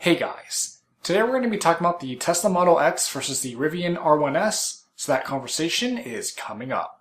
Hey guys, today we're going to be talking about the Tesla Model X versus the Rivian R1S, so that conversation is coming up.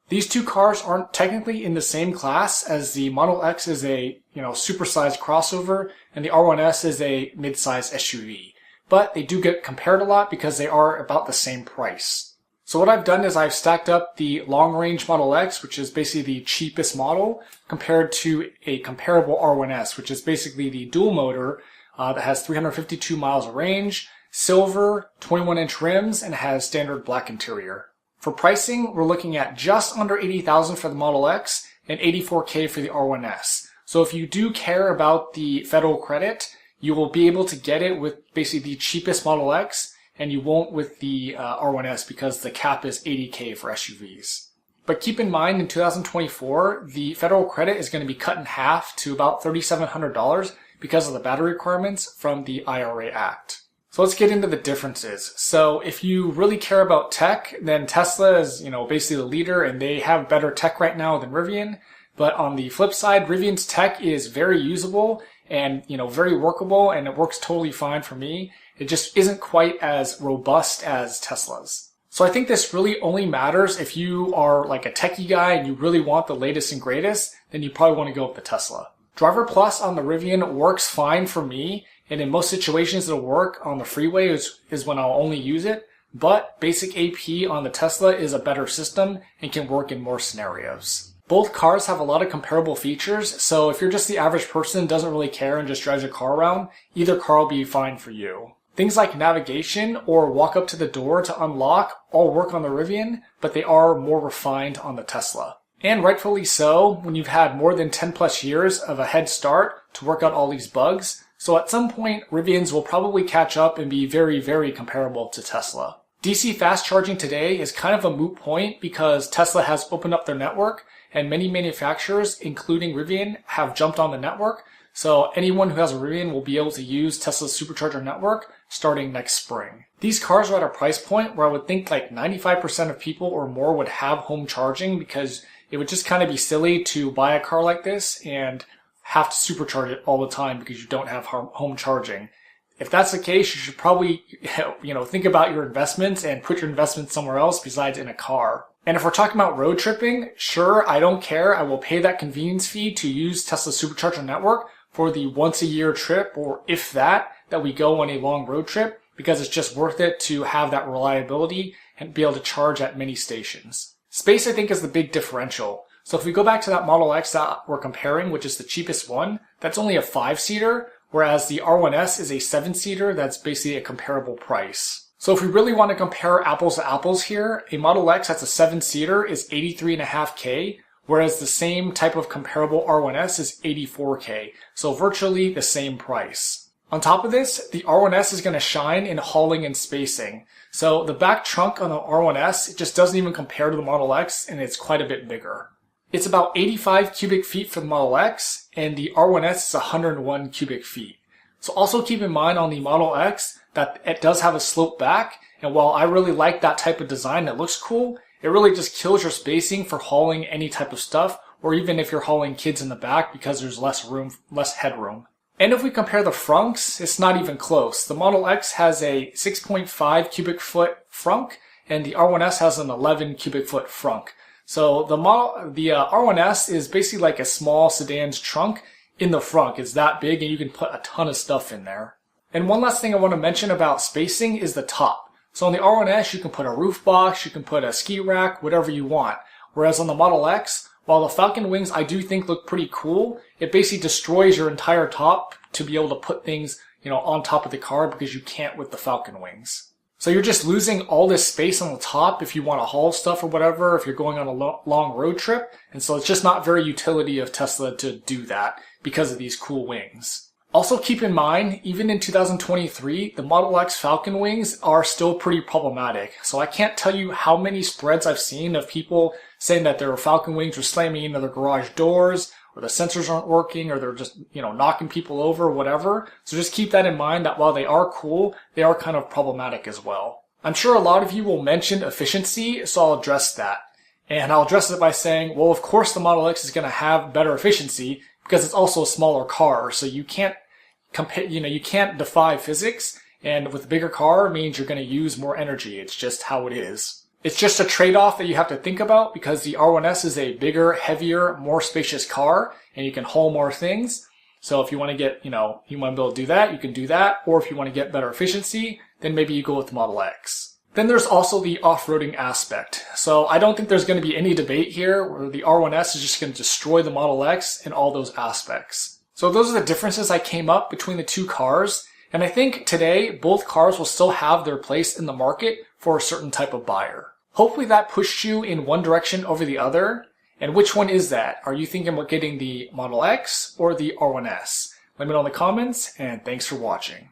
These two cars aren't technically in the same class, as the Model X is a supersized crossover and the R1S is a mid-sized SUV. But they do get compared a lot because they are about the same price. So what I've done is I've stacked up the long-range Model X, which is basically the cheapest model, compared to a comparable R1S, which is basically the dual motor that has 352 miles of range, silver, 21-inch rims, and has standard black interior. For pricing, we're looking at just under $80,000 for the Model X and $84K for the R1S. So if you do care about the federal credit, you will be able to get it with basically the cheapest Model X, and you won't with the R1S because the cap is $80K for SUVs. But keep in mind, in 2024, the federal credit is going to be cut in half to about $3,700 because of the battery requirements from the IRA Act. So let's get into the differences. So if you really care about tech, then Tesla is, basically the leader, and they have better tech right now than Rivian. But on the flip side, Rivian's tech is very usable and, very workable, and it works totally fine for me. It just isn't quite as robust as Tesla's. So I think this really only matters if you are like a techie guy and you really want the latest and greatest, then you probably want to go with the Tesla. Driver Plus on the Rivian works fine for me, and in most situations it'll work. On the freeway is when I'll only use it, but basic AP on the Tesla is a better system and can work in more scenarios. Both cars have a lot of comparable features, so if you're just the average person who doesn't really care and just drives your car around, either car will be fine for you. Things like navigation or walk up to the door to unlock all work on the Rivian, but they are more refined on the Tesla. And rightfully so, when you've had more than 10 plus years of a head start to work out all these bugs. So at some point, Rivians will probably catch up and be very, very comparable to Tesla. DC fast charging today is kind of a moot point because Tesla has opened up their network and many manufacturers, including Rivian, have jumped on the network. So anyone who has a Rivian will be able to use Tesla's supercharger network starting next spring. These cars are at a price point where I would think like 95% of people or more would have home charging, because it would just kind of be silly to buy a car like this and have to supercharge it all the time because you don't have home charging. If that's the case, you should probably, think about your investments and put your investments somewhere else besides in a car. And if we're talking about road tripping, sure, I don't care. I will pay that convenience fee to use Tesla's supercharger network for the once a year trip, or if that we go on a long road trip, because it's just worth it to have that reliability and be able to charge at many stations. Space, I think, is the big differential. So if we go back to that Model X that we're comparing, which is the cheapest one, that's only a 5-seater, whereas the R1S is a 7-seater that's basically a comparable price. So if we really want to compare apples to apples here, a Model X that's a 7-seater is $83.5K, whereas the same type of comparable R1S is $84K, so virtually the same price. On top of this, the R1S is going to shine in hauling and spacing. So the back trunk on the R1S, it just doesn't even compare to the Model X, and it's quite a bit bigger. It's about 85 cubic feet for the Model X, and the R1S is 101 cubic feet. So also keep in mind on the Model X that it does have a slope back, and while I really like that type of design that looks cool, it really just kills your spacing for hauling any type of stuff, or even if you're hauling kids in the back because there's less headroom. And if we compare the frunks, it's not even close. The Model X has a 6.5 cubic foot frunk, and the R1S has an 11 cubic foot frunk. So the R1S is basically like a small sedan's trunk in the frunk. It's that big, and you can put a ton of stuff in there. And one last thing I want to mention about spacing is the top. So on the R1S, you can put a roof box, you can put a ski rack, whatever you want. Whereas on the Model X, while the Falcon wings I do think look pretty cool, it basically destroys your entire top to be able to put things, on top of the car, because you can't with the Falcon wings. So you're just losing all this space on the top if you want to haul stuff or whatever, if you're going on a long road trip. And so it's just not very utility of Tesla to do that because of these cool wings. Also keep in mind, even in 2023, the Model X Falcon wings are still pretty problematic. So I can't tell you how many spreads I've seen of people saying that their Falcon wings were slamming into their garage doors, or the sensors aren't working, or they're just, knocking people over, whatever. So just keep that in mind, that while they are cool, they are kind of problematic as well. I'm sure a lot of you will mention efficiency, so I'll address that. And I'll address it by saying, well, of course the Model X is going to have better efficiency because it's also a smaller car. So you can't compare, you can't defy physics. And with a bigger car means you're going to use more energy. It's just how it is. It's just a trade-off that you have to think about because the R1S is a bigger, heavier, more spacious car and you can haul more things. So if you want to get, you want to be able to do that, you can do that. Or if you want to get better efficiency, then maybe you go with the Model X. Then there's also the off-roading aspect. So I don't think there's going to be any debate here where the R1S is just going to destroy the Model X in all those aspects. So those are the differences I came up between the two cars. And I think today both cars will still have their place in the market for a certain type of buyer. Hopefully that pushed you in one direction over the other. And which one is that? Are you thinking about getting the Model X or the R1S? Let me know in the comments, and thanks for watching.